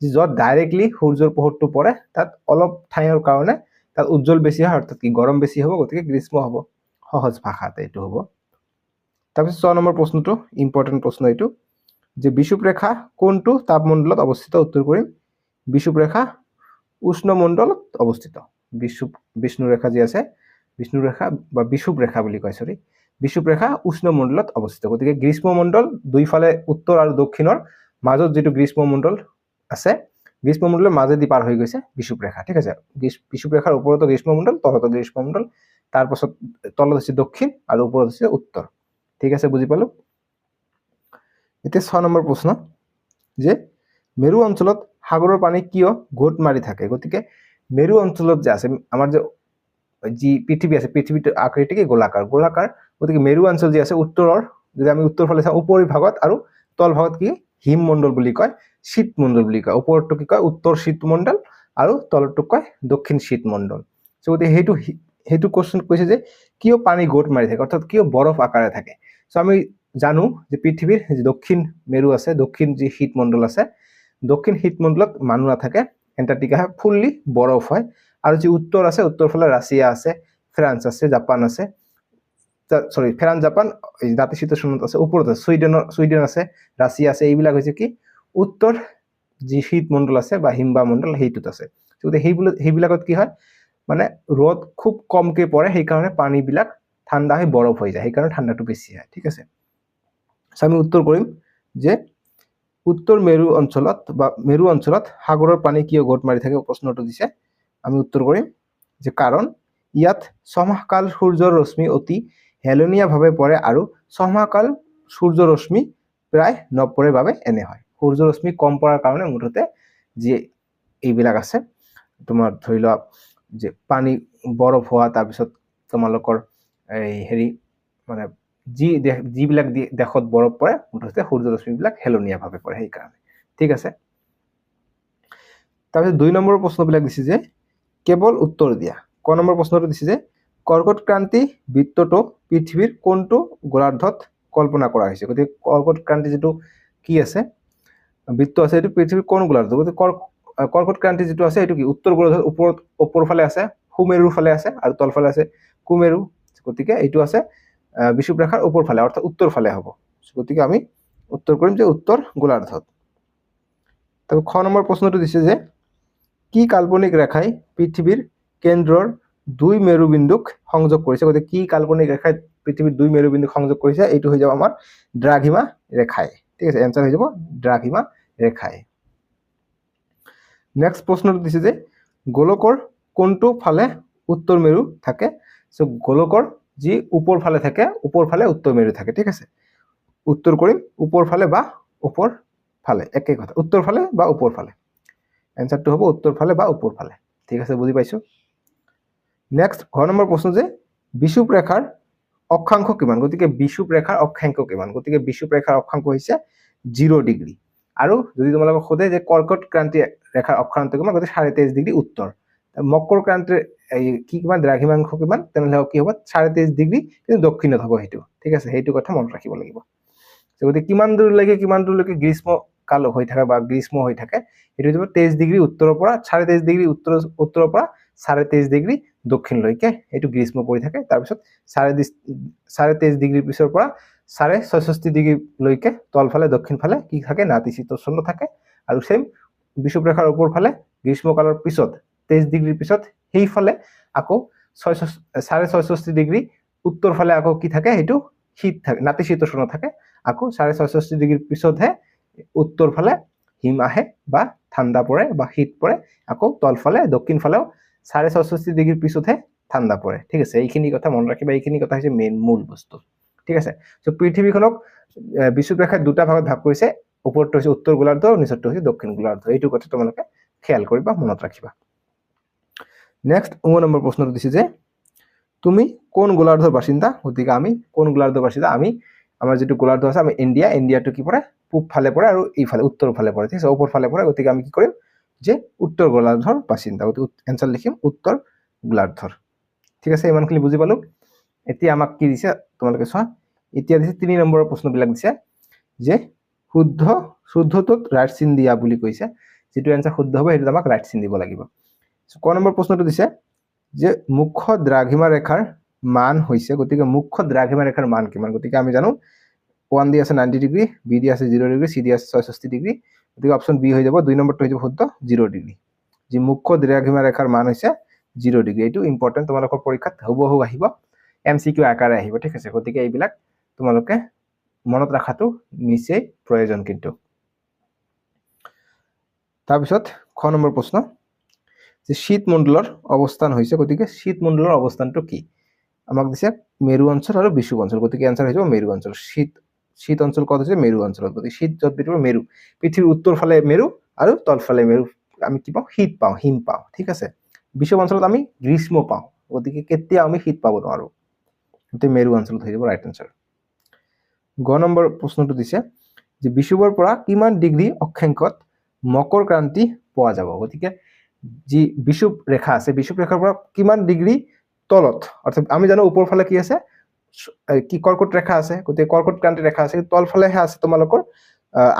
যে যত ডাইৰেক্টলি সূৰ্যৰ পোহৰটো পৰে তাত অলপ ঠাইৰ কাৰণে তাত উজ্জ্বল বেছি হয় অৰ্থাৎ কি গৰম বেছি হ'ব গতিকে গ্ৰীষ্ম হ'ব সহজ ভাষাতে এইটো হ'ব তাৰপিছত 6 নম্বৰ প্ৰশ্নটো ইম্পৰ্টেন্ট প্ৰশ্ন এইটো যে বিষুৱ ৰেখা কোনটো তাপমণ্ডলত অৱস্থিত উত্তৰ কৰিম বিষুৱ ৰেখা উষ্ণমণ্ডলত অৱস্থিত বিষ্ণু ৰেখা যি আছে বিষ্ণু ৰেখা বা বিষুৱ ৰেখা বুলি কয় সৰি বিষুৱ ৰেখা উষ্ণমণ্ডলত অৱস্থিত গতিকে গ্ৰীষ্মমণ্ডল দুইফালে উত্তৰ আৰু দক্ষিণৰ মাজত যেটো গ্ৰীষ্মমণ্ডল আছে গ্ৰীষ্মমণ্ডলৰ মাজেদি পাৰ হৈ গৈছে বিষুৱ ৰেখা ঠিক আছে বিষুৱ ৰেখাৰ ওপৰত গ্ৰীষ্মমণ্ডল তলত গ্ৰীষ্মমণ্ডল তাৰ পাছত তলত আছে দক্ষিণ আৰু ওপৰত আছে উত্তৰ ঠিক আছে বুজি পালো এতিয়া 6 নম্বৰ প্ৰশ্ন যে মেৰু অঞ্চলত সাগৰৰ পানী কিয় ঘোট মাৰি থাকে গতিকে মেৰু অঞ্চলত যে আছে আমাৰ যে যি পৃথিৱী আছে পৃথিৱীৰ আকৃতি কি গোলাকাৰ গতিকে মেৰু অঞ্চল যে আছে উত্তৰৰ যদি আমি উত্তৰ ফালে চাওঁ উপৰি ভাগত আৰু তল ভাগত কি হিমমণ্ডল বুলি কয় শীতমণ্ডল বুলি কয় ওপৰটো কি কয় উত্তৰ শীতমণ্ডল আৰু তলটো কয় দক্ষিণ শীতমণ্ডল সো হেতু কোশ্চেন কৈছে যে কিয় পানী ঘোট মাৰি থাকে অৰ্থাৎ কিয় বৰফ আকাৰে থাকে সো আমি জানো যে পৃথিৱীৰ যে দক্ষিণ মেৰু আছে দক্ষিণ যি শীতমণ্ডল আছে দক্ষিণ শীতমণ্ডলত মানুহ নাথাকে এন্টাৰ্কটিকা ফুললি বৰফ হয় আৰু যি উত্তৰ আছে উত্তৰ ফালে ৰাছিয়া আছে ফ্ৰান্স আছে জাপান আছে সৰি ফ্ৰান্স জাপান নাতিশীতোষ্ণত আছে ওপৰত আছে সুইডেন আছে ৰাছিয়া আছে এইবিলাক হৈছে কি উত্তৰ যি শীতমণ্ডল আছে বা হিমবা মণ্ডল হেইটোত আছে গতিকে সেইবিলাকত কি হয় মানে ৰদ খুব কমকে পৰে সেই কাৰণে পানী বিলাক ঠাণ্ডা হৈ বৰফ হৈ যায় সেই কাৰণে ঠাণ্ডাটো বেছি হয় ঠিক আছে আমি উত্তৰ কৰিম যে উত্তৰ মেৰু অঞ্চলত সাগৰৰ পানী কিয় ঘোট মাৰি থাকে প্ৰশ্নটো দিছে আমি উত্তৰ কৰিম যে কাৰণ ইয়াত ছমাহকাল সূৰ্যৰ ৰশ্মি অতি হেলনীয়া ভাৱে পৰে আৰু ছমাহকাল সূৰ্যৰ ৰশ্মি প্ৰায় নপৰে বাবে এনে হয় সূৰ্যৰ ৰশ্মি কম পৰাৰ কাৰণে মুঠতে যে এইবিলাক আছে তোমাৰ ধৰি লোৱা যে পানী বৰফ হোৱা, তাৰপিছত তোমালোকৰ এই হেৰি মানে যিবিলাক দেশত বৰফ পৰে মুঠতে সূৰ্যৰশ্মিবিলাক হেলনীয়াভাৱে পৰে সেইকাৰণে। ঠিক আছে, তাৰপিছত 2 নম্বৰ প্ৰশ্নবিলাক দিছে যে কেৱল উত্তৰ দিয়া। ক নম্বৰ প্ৰশ্নটো দিছে যে কৰ্কট ক্ৰান্তি বৃত্তটো পৃথিৱীৰ কোনটো গোলাৰ্ধত কল্পনা কৰা হৈছে? গতিকে কৰ্কট ক্ৰান্তি যিটো কি আছে বৃত্ত আছে এইটো পৃথিৱীৰ কোন গোলাৰ্ধ? গতিকে কৰ্কট ক্ৰান্তি যিটো আছে এইটো কি উত্তৰ গোলাৰ্ধৰ ওপৰ ফালে আছে, সুমেৰুৰ ফালে আছে, আৰু তলফালে আছে কুমেৰু। গতিকে এইটো আছে বিষুৱ ৰেখাৰ ওপৰ ফালে, অৰ্থাৎ উত্তৰ ফালে হ'ব। গতিকে আমি উত্তৰ কৰিম যে উত্তৰ গোলাৰ্ধত। তাৰপৰা খ নম্বৰ প্ৰশ্নটো দিছে যে কি কাল্পনিক ৰেখাই পৃথিৱীৰ কেন্দ্ৰৰ 2 মেৰুবিন্দুক সংযোগ কৰিছে? গতিকে কি কাল্পনিক ৰেখাই পৃথিৱীৰ 2 মেৰুবিন্দুক সংযোগ কৰিছে? এইটো হৈ যাব আমাৰ দ্ৰাঘিমা ৰেখাই। ঠিক আছে, এনসাৰ হৈ যাব দ্ৰাঘিমা ৰেখাই। নেক্সট প্ৰশ্নটো দিছে যে গোলকৰ কোনটো ফালে উত্তৰ মেৰু থাকে? সো গোলকৰ যি ওপৰ ফালে থাকে, ওপৰ ফালে উত্তৰ মেৰু থাকে। ঠিক আছে, উত্তৰ কৰিম ওপৰ ফালে বা ওপৰ ফালে, একে কথা, উত্তৰ ফালে বা ওপৰ ফালে। এনসাৰটো হ'ব উত্তৰ ফালে বা ওপৰ ফালে। ঠিক আছে, বুজি পাইছো। নেক্সট ঘ নম্বৰ প্ৰশ্ন যে বিষুৱ ৰেখাৰ অক্ষাংশ কিমান? গতিকে বিষুৱ ৰেখাৰ অক্ষাংশ কিমান? গতিকে বিষুৱ ৰেখাৰ অক্ষাংশ হৈছে 0 ডিগ্ৰী। আৰু যদি তোমালোকক সোধে যে কৰ্কট ক্ৰান্তি ৰেখাৰ অক্ষাংশ কিমান? গতিকে 23.5 ডিগ্ৰী উত্তৰ। মকৰ ক্ৰান্তিৰ কি কিমান দ্ৰাঘিমাংশ কিমান? তেনেহ'লে কি হ'ব 23.5 ডিগ্ৰী, কিন্তু দক্ষিণত হ'ব সেইটো। ঠিক আছে, সেইটো কথা মনত ৰাখিব লাগিব। গতিকে কিমান দূৰলৈকে গ্ৰীষ্ম কাল হৈ থাকে বা গ্ৰীষ্ম হৈ থাকে সেইটো হ'ব 23 ডিগ্ৰী উত্তৰৰ পৰা 23.5 ডিগ্ৰী উত্তৰৰ পৰা 23.5 ডিগ্ৰী দক্ষিণলৈকে এইটো গ্ৰীষ্ম পৰি থাকে। তাৰপিছত 23.5 ডিগ্ৰীৰ পিছৰ পৰা 66.5 ডিগ্ৰীলৈকে তলফালে দক্ষিণ ফালে কি থাকে? নাতিশীতোষ্ণ থাকে। আৰু সেম বিষুৱ ৰেখাৰ ওপৰ ফালে গ্ৰীষ্মকালৰ পিছত 23 ডিগ্ৰীৰ পিছত সেইফালে আকৌ 66.5 ডিগ্ৰী উত্তৰ ফালে আকৌ কি থাকে? সেইটো শীত থাকে, নাতিশীতোষ্ণ থাকে। আকৌ 66.5 ডিগ্ৰীৰ পিছতহে উত্তৰ ফালে হিম আহে বা ঠাণ্ডা পৰে বা শীত পৰে। আকৌ তলফালে দক্ষিণ ফালেও 66.5 ডিগ্ৰীৰ পিছতহে ঠাণ্ডা পৰে। ঠিক আছে, এইখিনি কথা মনত ৰাখিবা। এইখিনি কথা হৈছে মেইন মূল বস্তু। ঠিক আছে, সো পৃথিৱীখনক বিষুৱ ৰেখাৰ দুটা ভাগত ভাগ কৰিছে, ওপৰটো হৈছে উত্তৰ গোলাৰ্ধ আৰু নিচৰটো হৈছে দক্ষিণ গোলাৰ্ধ। এইটো কথা তোমালোকে খেয়াল কৰিবা, মনত ৰাখিবা। নেক্সট 9 নম্বৰ প্ৰশ্নটো দিছে যে তুমি কোন গোলাৰ্ধৰ বাসিন্দা? গতিকে আমি কোন গোলাৰ্ধৰ বাসিন্দা? আমি আমাৰ যিটো গোলাৰ্ধ আছে আমি ইণ্ডিয়াটো কি পৰে? পূব ফালে পৰে আৰু এইফালে উত্তৰ ফালে পৰে। ঠিক আছে, ওপৰ ফালে পৰে। গতিকে আমি কি কৰিম যে উত্তৰ গোলাৰ্ধৰ বাসিন্দা। গতিকে এনসাৰ লিখিম উত্তৰ গোলাৰ্ধৰ। ঠিক আছে, ইমানখিনি বুজি পালো। এতিয়া আমাক কি দিছে তোমালোকে চোৱা। এতিয়া দিছে 3 নম্বৰৰ প্ৰশ্নবিলাক দিছে যে শুদ্ধটোত ৰাইট চিন দিয়া বুলি কৈছে। যিটো এনসাৰ শুদ্ধ হ'ব সেইটো আমাক ৰাইট চিন দিব লাগিব। ক নম্বৰ প্ৰশ্নটো দিছে যে মুখ্য দ্ৰাঘিমা ৰেখাৰ মান হৈছে, গতিকে মুখ্য দ্ৰাঘিমা ৰেখাৰ মান কিমান? গতিকে আমি জানো 1 দি আছে 90 ডিগ্ৰী, বি দি আছে 0 ডিগ্ৰী, চি দি আছে 66 ডিগ্ৰী। গতিকে অপশ্যন বি হৈ যাব, 2 নম্বৰটো হৈ যাব শুদ্ধ 0 ডিগ্ৰী। যি মুখ্য দ্ৰাঘিমা ৰেখাৰ মান হৈছে 0 ডিগ্ৰী। এইটো ইম্পৰ্টেণ্ট, তোমালোকৰ পৰীক্ষাত হুবহু আহিব, MCQ আকাৰে আহিব। ঠিক আছে, গতিকে এইবিলাক তোমালোকে মনত ৰখাটো নিশ্চয় প্ৰয়োজন। কিন্তু তাৰপিছত খ নম্বৰ প্ৰশ্ন যে শীতমণ্ডলৰ অৱস্থান হৈছে, গতিকে শীতমণ্ডলৰ অৱস্থানটো কি? আমাক দিছে মেৰু অঞ্চল আৰু বিষুৱ অঞ্চল। গতিকে এনসাৰ হৈ যাব মেৰু অঞ্চল। শীত অঞ্চল ক'ত হৈছে? মেৰু অঞ্চলত। গতিকে শীত য'ত মেৰু, পৃথিৱীৰ উত্তৰ ফালে মেৰু আৰু তলফালে মেৰু আমি কি পাওঁ? শীত পাওঁ, হিম পাওঁ। ঠিক আছে, বিষুৱ অঞ্চলত আমি গ্ৰীষ্ম পাওঁ। গতিকে কেতিয়াও আমি শীত পাব নোৱাৰো। গতিকে মেৰু অঞ্চলত হৈ যাব ৰাইট এনসাৰ। গ নম্বৰ প্ৰশ্নটো দিছে যে বিষুৱৰ পৰা কিমান ডিগ্ৰী অক্ষাংশত মকৰ ক্ৰান্তি পোৱা যাব? গতিকে যি বিষুৱ ৰেখা আছে, বিষুৱ ৰেখাৰ পৰা কিমান ডিগ্ৰী তলত, অৰ্থাৎ আমি জানো ওপৰ ফালে কি আছে? কি কৰ্কট ৰেখা আছে। গতিকে কৰ্কট ক্ৰান্তি ৰেখা আছে, তলফালেহে আছে তোমালোকৰ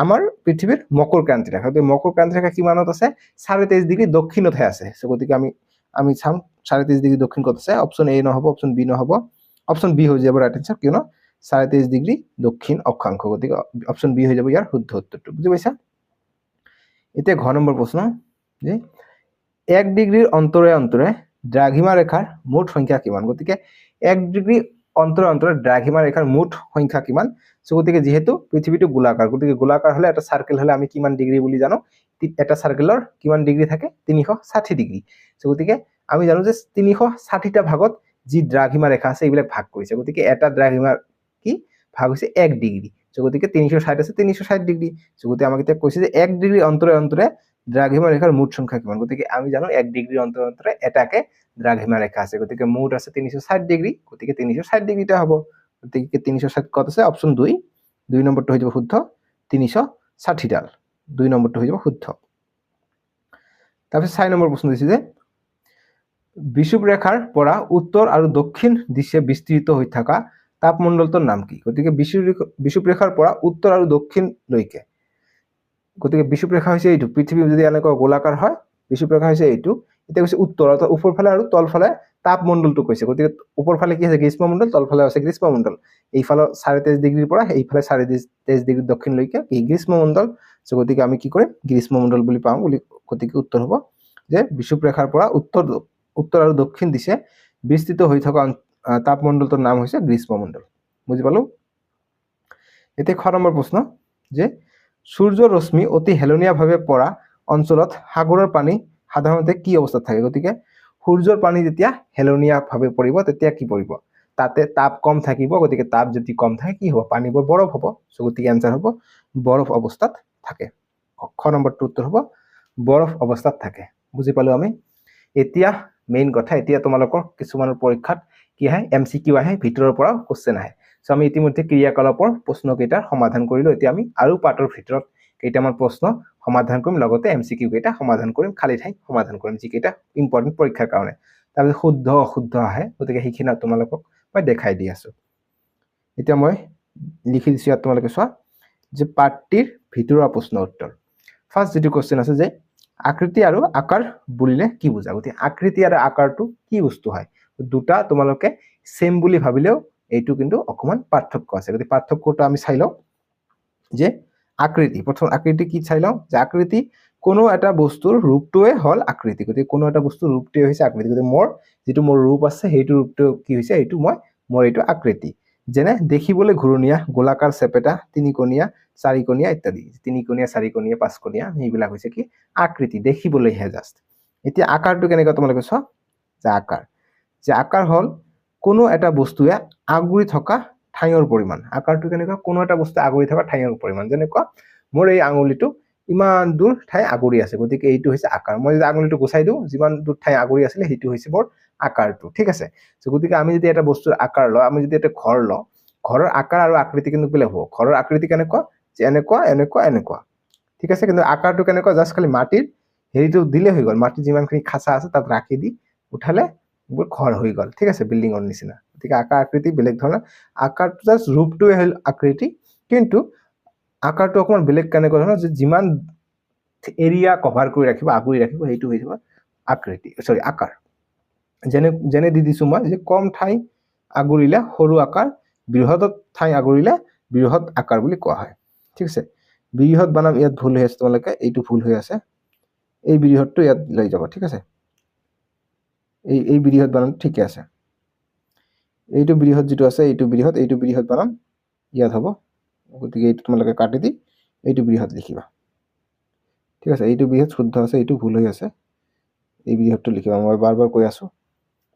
আমাৰ পৃথিৱীৰ মকৰ ক্ৰান্তি ৰেখা। গতিকে মকৰ ক্ৰান্তি ৰেখা কিমানত আছে? 23.5 ডিগ্ৰী দক্ষিণতহে আছে। গতিকে আমি চাম 23.5 ডিগ্ৰী দক্ষিণ ক'ত আছে। অপশ্যন এ নহ'ব, অপশ্যন বি নহ'ব, অপশ্যন বি হৈ যাব ৰাইট এনসাৰ, কিয়নো 23.5 ডিগ্ৰী দক্ষিণ অক্ষাংশ। গতিকে অপশ্যন বি হৈ যাব ইয়াৰ শুদ্ধ উত্তৰটো। বুজি পাইছা? এতিয়া ঘ নম্বৰ প্ৰশ্ন যে 1 ডিগ্ৰীৰ অন্তৰে অন্তৰে দ্ৰাঘিমা ৰেখাৰ মুঠ সংখ্যা কিমান? গতিকে 1 ডিগ্ৰী অন্তৰে অন্তৰে দ্ৰাঘিমা ৰেখাৰ মুঠ সংখ্যা কিমান? গতিকে যিহেতু পৃথিৱীটো গোলাকাৰ, গতিকে গোলাকাৰ হলে এটা সাৰ্কেল হলে আমি কিমান ডিগ্ৰী বুলি জানো? এটা সাৰ্কেলৰ কিমান ডিগ্ৰী থাকে? 360 ডিগ্ৰী। গতিকে আমি জানো যে 360টা ভাগত যি দ্ৰাঘিমা ৰেখা আছে এইবিলাক ভাগ কৰিছে। গতিকে এটা দ্ৰাঘিমাৰ কি ভাগ হৈছে 1 ডিগ্ৰী। গতিকে 360 আছে 360 ডিগ্ৰী। গতিকে আমাক এতিয়া কৈছে যে 1 ডিগ্ৰী অন্তৰে অন্তৰে দ্ৰাঘিমা ৰেখাৰ মুঠ সংখ্যা কিমান গতিকে আমি জানো 1 ডিগ্ৰী অন্তৰে অন্তৰে এটাকে দ্ৰাঘিমা ৰেখা আছে গতিকে মুঠ আছে 360 ডিগ্ৰী গতিকে 360 ডিগ্ৰীটা হ'ব গতিকে 360 কত আছে অপচন 2 2 নম্বৰটো হৈ যাব শুদ্ধ 360 ডাল 2 নম্বৰটো হৈ যাব শুদ্ধ তাৰপিছত 4 নম্বৰ প্ৰশ্ন দিছে যে বিষুৱ ৰেখাৰ পৰা উত্তৰ আৰু দক্ষিণ দিশে বিস্তৃত হৈ থকা তাপমণ্ডলটোৰ নাম কি গতিকে বিষুৱ ৰেখাৰ পৰা উত্তৰ আৰু দক্ষিণ লৈকে গতিকে বিষুৱ ৰেখা হৈছে এইটো পৃথিৱী যদি এনেকৈ গোলাকাৰ হয় বিষুৱ ৰেখা হৈছে এইটো এটা কৈছে উত্তৰ অৰ্থাৎ উপৰ ফালে আৰু তল ফালে তাপমণ্ডলটো কৈছে গতিকে উপৰ ফালে কি আছে গ্ৰীষ্মমণ্ডল তল ফালে আছে গ্ৰীষ্মমণ্ডল এইফালে 23.5 ডিগ্ৰীৰ পৰা এইফালে 23.5 ডিগ্ৰী দক্ষিণ লৈকে এই গ্ৰীষ্মমণ্ডল সো গতিকে আমি কি কৰিম গ্ৰীষ্মমণ্ডল বুলি পাম বুলি গতিকে উত্তৰ হ'ব যে বিষুৱ ৰেখাৰ পৰা উত্তৰ আৰু দক্ষিণ দিশে বিস্তৃত হৈ থকা তাপমণ্ডলটোৰ নাম হৈছে গ্ৰীষ্মমণ্ডল বুজি পালো এতে খ নম্বৰ প্ৰশ্ন যে সূৰ্যৰ ৰশ্মি অতি হেলনীয়াভাৱে পৰা অঞ্চলত সাগৰৰ পানী সাধাৰণতে কি অৱস্থাত থাকে গতিকে সূৰ্যৰ পানী যেতিয়া হেলনীয়াভাৱে পৰিব তেতিয়া কি পৰিব তাতে তাপ কম থাকিব গতিকে তাপ যদি কম থাকে কি হ'ব পানীবোৰ বৰফ হ'ব সো গতিকে আনসাৰ হ'ব বৰফ অৱস্থাত থাকে খ নম্বৰটো উত্তৰ হ'ব বৰফ অৱস্থাত থাকে বুজি পালো আমি এতিয়া মেইন কথা এতিয়া তোমালোকৰ কিছুমানৰ পৰীক্ষাত কি আহে এমসিকিউ আহে ভিতৰৰ পৰা কোশ্চেন আহে সো আমি ইতিমধ্যে ক্ৰিয়াকলাপৰ প্ৰশ্নকেইটাৰ সমাধান কৰিলো এতিয়া আমি আৰু পাঠৰ ভিতৰত কেইটামান প্ৰশ্ন সমাধান কৰিম লগতে এমসিকিউ কেইটা সমাধান কৰিম খালি ঠাই সমাধান কৰিম যিকেইটা ইম্পৰ্টেন্ট পৰীক্ষাৰ কাৰণে তাৰপিছত শুদ্ধ অশুদ্ধ আহে গতিকে সেইখিনি তোমালোকক মই দেখাই দি আছো এতিয়া মই লিখি দিছো ইয়াত তোমালোকে চোৱা যে পাঠটিৰ ভিতৰুৱা প্ৰশ্ন উত্তৰ ফাৰ্স্ট যেটো কোশ্চেন আছে যে আকৃতি আৰু আকাৰ বুলিলে কি বুজা গতি আকৃতি আৰু আকাৰটো কি বস্তু হয় দুটা তোমালোকে সেম বুলি ভাবিলেও এইটো কিন্তু অকমান পাৰ্থক্য আছে গতি পাৰ্থক্যটো আমি চাই লও যে আকৃতি প্ৰথম আকৃতি কি চাই লও যে আকৃতি কোনো এটা বস্তুৰ ৰূপটোৱে হল আকৃতি গতি কোনো এটা বস্তুৰ ৰূপটোৱে হৈছে আকৃতি গতি মোৰ যেটো মোৰ ৰূপ আছে সেইটো ৰূপটো কি হৈছে এইটো মোৰ এইটো আকৃতি যেনে দেখিবলৈ ঘূৰণীয়া গোলাকাৰ চেপেটা তিনিকোণীয়া চাৰিকোণীয়া ইত্যাদি তিনিকোণীয়া চাৰিকোণীয়া পাঁচকোণীয়া এইবিলাক হৈছে কি আকৃতি দেখিবলৈ হে জাস্ট এতিয়া আকাৰটো কেনেকৈ তোমালোকে চোৱা যে আকাৰ হল কোনো এটা বস্তুৱে আগুৰি থকা ঠাইৰ পৰিমাণ আকাৰটো কেনেকৈ কোনো এটা বস্তু আগুৰি থকা ঠাইৰ পৰিমাণ যেনেকৈ মোৰ এই আঙুলিটো ইমান দূৰ ঠাই আগুৰি আছে গতিকে এইটো হৈছে আকাৰ মই যদি আঙুলিটো গুছাই দিও যিমান দূৰ ঠাই আগুৰি আছিল সেইটো হৈছে মোৰ আকাৰটো ঠিক আছে সো গতিকে আমি যদি এটা বস্তুৰ আকাৰ লওঁ আমি যদি এটা ঘৰ লওঁ ঘৰৰ আকাৰ আৰু আকৃতি কিন্তু বেলেগ হ'ব ঘৰৰ আকৃতি কেনেকৈ যে এনেকুৱা ঠিক আছে কিন্তু আকাৰটো কেনেকৈ জাস্ট খালি মাটিৰ হেৰিটো দিলে হৈ গল মাটি যিমানখিনি খাঁচা আছে তাত ৰাখি দি উঠালে ঘৰ হৈ গল ঠিক আছে বিল্ডিংৰ নিচিনা গতিকে আকাৰ আকৃতি বেলেগ ধৰণৰ আকাৰটো জাস্ট ৰূপটোৱে হ'ল আকৃতি কিন্তু আকাৰটো অকমান বেলেগ কেনেকৈ ধৰণৰ যে যিমান এৰিয়া কভাৰ কৰি ৰাখিব আগুৰি ৰাখিব সেইটো হৈ যাব আকৃতি সৰি আকাৰ যেনে দি দিছো মই যে কম ঠাই আগুৰিলে সৰু আকাৰ বৃহৎ ঠাই আগুৰিলে বৃহৎ আকাৰ বুলি কোৱা হয় ঠিক আছে বৃহৎ বানাম ইয়াত ভুল হৈ আছে তোমালোকে এইটো ভুল হৈ আছে এই বৃহৎটো ইয়াত লৈ যাব ঠিক আছে এই বৃহৎ বানাম ঠিকে আছে এইটো বৃহৎ যেটো আছে এইটো বৃহৎ বানাম ইয়াত হ'ব গতিকে এইটো তোমালোকে কাটি দি এইটো বৃহৎ লিখিবা ঠিক আছে এইটো বৃহৎ শুদ্ধ আছে এইটো ভুল হৈ আছে এই বৃহৎটো লিখিবা মই বাৰবাৰ কৈ আছো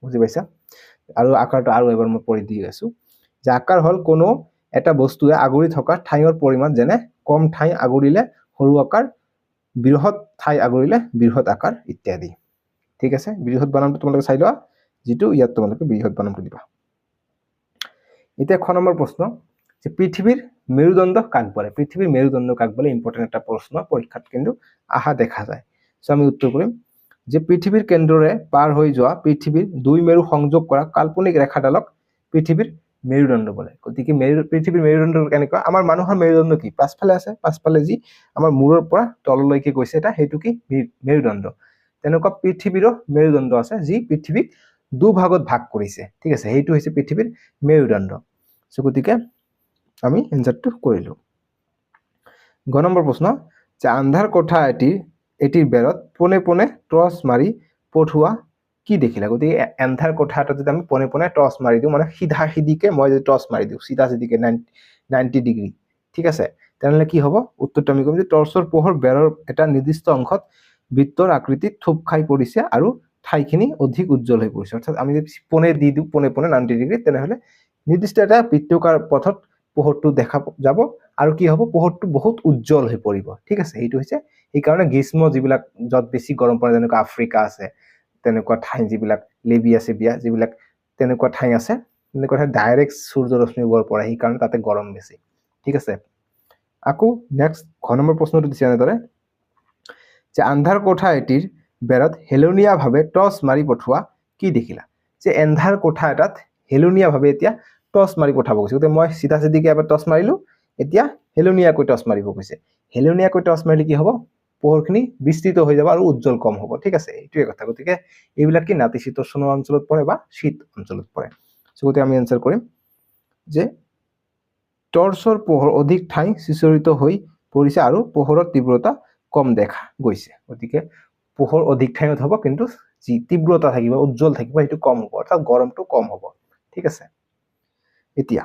বুজি পাইছা আৰু আকাৰটো আৰু এবাৰ মই পঢ়ি দি আছো যে আকাৰ হল কোনো এটা বস্তুৱে আগুৰি থকা ঠাইৰ পৰিমাণ যেনে কম ঠাই আগুৰিলে সৰু আকাৰ বৃহৎ ঠাই আগুৰিলে বৃহৎ আকাৰ ইত্যাদি ঠিক আছে বৃহৎ বানামটো তোমালোকে চাই লোৱা যেটো ইয়াত তোমালোকে বৃহৎ বানামটো দিবা এতিয়া খ নম্বৰ প্ৰশ্ন যে পৃথিৱীৰ মেৰুদণ্ড কাক বলে পৃথিৱীৰ মেৰুদণ্ড কাক বলে ইম্পৰ্টেন্ট এটা প্ৰশ্ন পৰীক্ষাত কিন্তু আহা দেখা যায় সো আমি উত্তৰ কৰিম যে পৃথিৱীৰ কেন্দ্ৰৰে পাৰ হৈ যোৱা পৃথিৱীৰ দুই মেৰু সংযোগ কৰা কাল্পনিক ৰেখাডালক পৃথিৱীৰ মেৰুদণ্ড বলে গতিকে পৃথিৱীৰ মেৰুদণ্ড কেনেকৈ আমাৰ মানুহৰ মেৰুদণ্ড কি পাছফালে আছে পাছফালে যি আমাৰ মূৰৰ পৰা তললৈকে গৈছে এটা হেতু কি মেৰুদণ্ড তেনেকুৱা পৃথিৱীৰ মেৰুদণ্ড আছে যি পৃথিৱীক দুভাগত ভাগ কৰিছে ঠিক আছে হেতু হৈছে পৃথিৱীৰ মেৰুদণ্ড সো গতিকে আমি এনসাৰটো কৰিলো গ নম্বৰ প্ৰশ্ন যে আন্ধাৰ কোঠা এটিৰ বেৰত পোনে পোনে টৰ্চ মাৰি পঠুৱা কি দেখিলা গতিকে আন্ধাৰ কোঠাটো যদি আমি পোনে পোনে টৰ্চ মাৰি দিও মানে সিধা সিধিকে মই যদি টৰ্চ মাৰি দিও সিধা সিধিকে 90 ডিগ্ৰী ঠিক আছে তেনেহলে কি হ'ব উত্তৰটো আমি কম যে টৰ্চৰ পোহৰ বেৰৰ এটা নিৰ্দিষ্ট অংশত বৃত্তৰ আকৃতিত থুপ খাই পৰিছে আৰু ঠাইখিনি অধিক উজ্জ্বল হৈ পৰিছে অৰ্থাৎ আমি যদি পোনে দি দিও পোনে পোনে 90 ডিগ্ৰী তেনেহলে নিৰ্দিষ্ট এটা বৃত্তাকাৰ পথত পোহৰটো দেখা যাব আৰু কি হ'ব পোহৰটো বহুত উজ্জ্বল হৈ পৰিব ঠিক আছে এইটো হৈছে এই কাৰণে গ্ৰীষ্ম যিবিলাক যত বেছি গৰম পৰে যেনেকৈ আফ্ৰিকা আছে তেনেকুৱা ঠাই যিবিলাক লিবিয়া সিবিয়া যিবিলাক তেনেকুৱা ঠাই আছে তেনেকুৱা ঠাই ডাইৰেক্ট সূৰ্যৰ ৰশ্মিবোৰ পৰে এই কাৰণে তাতে গৰম বেছি ঠিক আছে আকৌ নেক্সট খ নম্বৰ প্ৰশ্নটো দিছে এনেদৰে যে আন্ধাৰ কোঠা এটিৰ বেৰত হেলনীয়াভাৱে টৰ্চ মাৰি পঠোৱা কি দেখিলা যে এন্ধাৰ কোঠা এটাত হেলনীয়াভাৱে এতিয়া টৰ্চ মাৰি পঠাব কৈছে গতিকে মই চিধা চিধিকে এবাৰ টৰ্চ মাৰিলো এতিয়া হেলনীয়াকৈ টৰ্চ মাৰিব কৈছে হেলনীয়াকৈ টৰ্চ মাৰিলে কি হ'ব পোহৰখিনি বিস্তৃত হৈ যাব আৰু উজ্জ্বল কম হ'ব ঠিক আছে এইটোৱে কথা গতিকে এইবিলাক কি নাতিশীতোষ্ণ অঞ্চলত পৰে বা শীত অঞ্চলত পৰে গতিকে আমি এনসাৰ কৰিম যে টৰ্চৰ পোহৰ অধিক ঠাই সিঁচৰিত হৈ পৰিছে আৰু পোহৰৰ তীব্ৰতা কম দেখা গৈছে গতিকে পোহৰ অধিক ঠাইত হ'ব কিন্তু যি তীব্ৰতা থাকিব উজ্জ্বল থাকিব সেইটো কম হ'ব অৰ্থাৎ গৰমটো কম হ'ব ঠিক আছে এতিয়া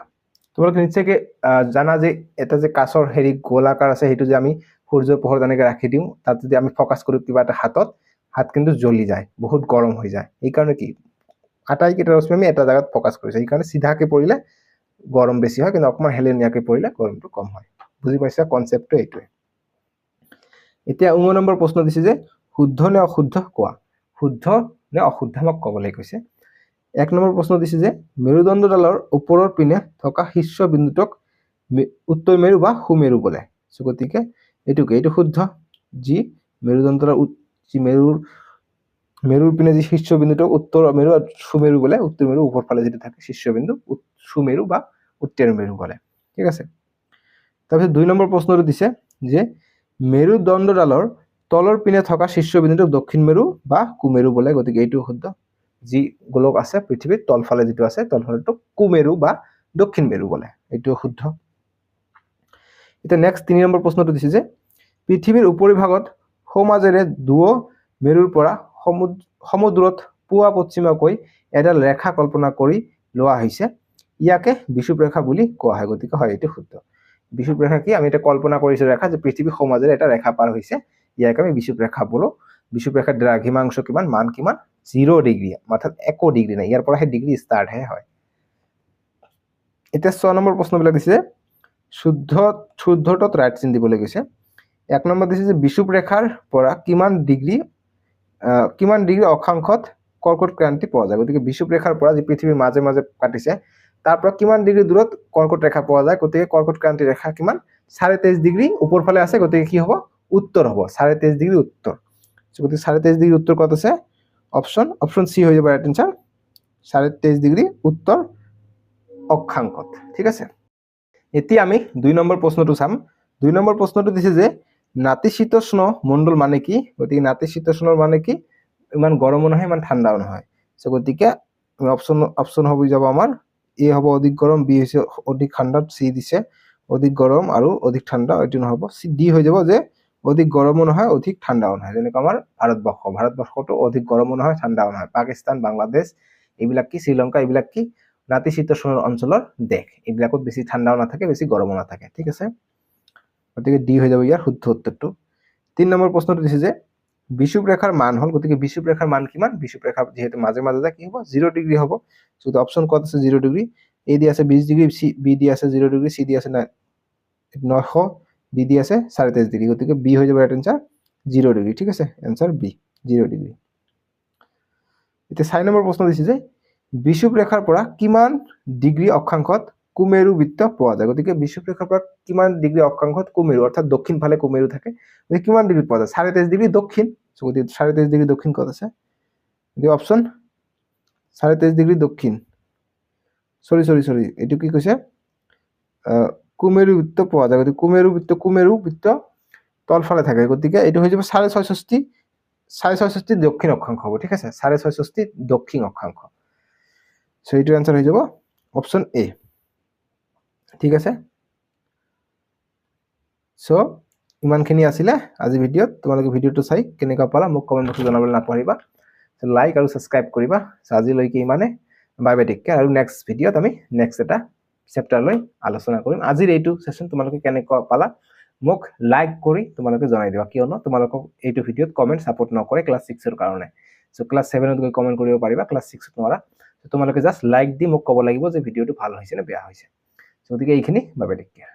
তোমালোকে নিশ্চয়কৈ জানা যে এটা যে কাঁচৰ হেৰি গোলাকাৰ আছে সেইটো যে আমি সূৰ্যৰ পোহৰ তেনেকৈ ৰাখি দিওঁ তাত যদি আমি ফকাছ কৰো কিবা এটা হাতত হাত কিন্তু জ্বলি যায় বহুত গৰম হৈ যায় এই কাৰণে কি আটাইকেইটা ৰশ্মি আমি এটা জায়গাত ফকাছ কৰিছো এই কাৰণে সিধাকে পৰিলে গৰম বেছি হয় কিন্তু অকমান হেলনীয়াকে পৰিলে গৰমটো কম হয় বুজি পাইছা কনসেপ্টটো এইটোৱে এতিয়া 9 নম্বৰ প্ৰশ্ন দিছে যে শুদ্ধ নে অশুদ্ধ কোৱা শুদ্ধ নে অশুদ্ধ মোক ক'বলৈ কৈছে 1 নম্বৰ প্ৰশ্ন দিছে যে মেৰুদণ্ডডালৰ ওপৰৰ পিনে থকা শীৰ্ষ বিন্দুটোক উত্তৰ মেৰু বা সুমেৰু বোলে গতিকে এইটো শুদ্ধ যি মেৰুদণ্ডৰ যি মেৰুৰ পিনে যি শীৰ্ষ বিন্দুটোক উত্তৰ মেৰু আৰু সুমেৰু বোলে উত্তৰ মেৰু ওপৰ ফালে যেটা থাকে শীৰ্ষ বিন্দু সুমেৰু বা উত্তৰ মেৰু বোলে ঠিক আছে তাৰপিছত 2 নম্বৰ প্ৰশ্নটো দিছে যে মেৰুদণ্ডডালৰ তলৰ পিনে থকা শীৰ্ষ বিন্দুটোক দক্ষিণ মেৰু বা কুমেৰু বোলে গতিকে এইটো শুদ্ধ যি গোলক আছে পৃথিৱীৰ তলফালে যেটো আছে তলফালেটো কুমেৰু বা দক্ষিণ মেৰু বোলে এইটো শুদ্ধ এটা নেক্সট 3 নম্বৰ প্ৰশ্নটো দিছে যে পৃথিৱীৰ উপৰিভাগত সমাজেৰে দুও মেৰুৰ পৰা সমুদ্ৰত পুৱা পশ্চিমকৈ এডাল ৰেখা কল্পনা কৰি লোৱা হৈছে ইয়াকে বিষুৱ ৰেখা বুলি কোৱা হয় গতিকে হয় এইটো শুদ্ধ বিষুৱ ৰেখা কি আমি এটা কল্পনা কৰিছো ৰেখা যে পৃথিৱীৰ সমাজেৰে এটা ৰেখা পাৰ হৈছে ইয়াকে আমি বিষুৱ ৰেখা বলো বিষুৱ ৰেখাৰ দ্ৰাঘিমাংশ কিমান মান কিমান 0 ডিগ্ৰী অৰ্থাৎ 1 ডিগ্ৰী নাই ইয়াৰ পৰা হে ডিগ্ৰী ষ্টাৰ্ট হয় এটা 6 নম্বৰ প্ৰশ্নবিলাক দিছে শুদ্ধটোত ৰাইট চিন দিবলৈ গৈছে 1 নম্বৰ দিছে যে বিষুৱ ৰেখাৰ পৰা কিমান ডিগ্ৰী অক্ষাংশত কৰ্কট ক্ৰান্তি পোৱা যায় গতিকে বিষুৱ ৰেখাৰ পৰা যে পৃথিৱীৰ মাজে মাজে কাটিছে তাৰ পৰা কিমান ডিগ্ৰী দূৰত কৰ্কট ৰেখা পোৱা যায় গতিকে কৰ্কট ক্ৰান্তি ৰেখা কিমান 23.5 ডিগ্ৰী ওপৰ ফালে আছে গতিকে কি হ'ব উত্তৰ হ'ব 23.5 ডিগ্ৰী উত্তৰ গতিকে 23.5 ডিগ্ৰী উত্তৰ কত আছে অপশন সি হৈ যাব ৰাইট আনসাৰ 23.5 ডিগ্ৰী উত্তৰ অক্ষাংশত ঠিক আছে এতিয়া আমি 2 নম্বৰ প্ৰশ্নটো চাম 2 নম্বৰ প্ৰশ্নটো দিছে যে নাতিশীতোষ্ণ মণ্ডল মানে কি গতিকে নাতিশীতোষ্ণৰ মানে কি ইমান গৰমো নহয় ইমান ঠাণ্ডাও নহয় সো গতিকে অপশন হ'ব যাব আমাৰ এ হ'ব অধিক গৰম বি হৈছে অধিক ঠাণ্ডা সি দিছে অধিক গৰম আৰু অধিক ঠাণ্ডা এটো নহব সি ডি হৈ যাব যে অধিক গৰমো নহয় অধিক ঠাণ্ডাও নহয় যেনেকৈ আমাৰ ভাৰতবৰ্ষটো অধিক গৰমো নহয় ঠাণ্ডাও নহয় পাকিস্তান বাংলাদেশ এইবিলাক কি শ্ৰীলংকা এইবিলাক কি নাতিশীতোষ্ণ অঞ্চলৰ দেশ এইবিলাকত বেছি ঠাণ্ডাও নাথাকে বেছি গৰমো নাথাকে ঠিক আছে গতিকে ডি হৈ যাব ইয়াৰ শুদ্ধ উত্তৰটো 3 নম্বৰ প্ৰশ্নটো দিছে যে বিষুৱ ৰেখাৰ মান হল গতিকে বিষুৱ ৰেখাৰ মান কিমান বিষুৱ ৰেখা যেহেতু মাজে মাজে যায় কি হ'ব 0 ডিগ্ৰী হ'ব সো অপশন কত আছে 0 ডিগ্ৰী এ দি আছে 20 ডিগ্ৰী সি বি দি আছে 0 ডিগ্ৰী সি দি আছে 900 ডি দি আছে 23.5 ডিগ্ৰী গতিকে বি হৈ যাব ৰাইট আনসাৰ 0 ডিগ্ৰী ঠিক আছে আনসাৰ বি 0 ডিগ্ৰী এটা 4 নম্বৰ প্ৰশ্ন দিছে যে বিষুৱ ৰেখাৰ পৰা কিমান ডিগ্ৰী অক্ষাংশত কুমেৰু বৃত্ত পোৱা যায় গতিকে বিষুৱ ৰেখাৰ পৰা কিমান ডিগ্ৰী অক্ষাংশত কুমেৰু অৰ্থাৎ দক্ষিণ ফালে কুমেৰু থাকে গতিকে কিমান ডিগ্ৰী পোৱা যায় 23.5 ডিগ্ৰী দক্ষিণ সো গতিকে 23.5 ডিগ্ৰী দক্ষিণ কত আছে এই অপশন 23.5 ডিগ্ৰী দক্ষিণ সৰি এটো কি কৈছে কুমেৰু বৃত্ত পোৱা যায় গতিকে কুমেৰু বৃত্ত তলফালে থাকে গতিকে এটো হৈ যাব 66.5 দক্ষিণ অক্ষাংশ হ'ব ঠিক আছে 66.5 দক্ষিণ অক্ষাংশ সো এটো आंसर হৈ যাব অপশন এ ঠিক আছে সো ইমানখিনি আছিল আজি ভিডিওত তোমালোকে ভিডিওটো চাই কেনেকা পালা মোক কমেন্ট বক্সত জনাবলৈ নাপাহৰিবা লাইক আৰু সাবস্ক্ৰাইব কৰিবা আজি লৈকে ইমানে বাই বাই টেক কেয়াৰ আৰু নেক্সট ভিডিওত আমি নেক্সট এটা চেপ্টাৰ লৈ আলোচনা কৰিম আজিৰ এইটো সেশন তোমালোকে কেনেকা পালা মোক লাইক কৰি তোমালোকে জনাই দিবা কিয়নো তোমালোকক এইটো ভিডিওত কমেন্ট সাপোৰ্ট নকৰে ক্লাস 6 ৰ কাৰণে সো ক্লাস 7 ত গৈ কমেন্ট কৰিব পাৰিবা ক্লাস 6 ত নোৱাৰা তোমালোকে জাস্ট লাইক দি মোক ক'ব লাগিব যে ভিডিওটো ভাল হৈছে নে বেয়া হৈছে গতিকে এইখিনি বাবে টেক কেয়াৰ।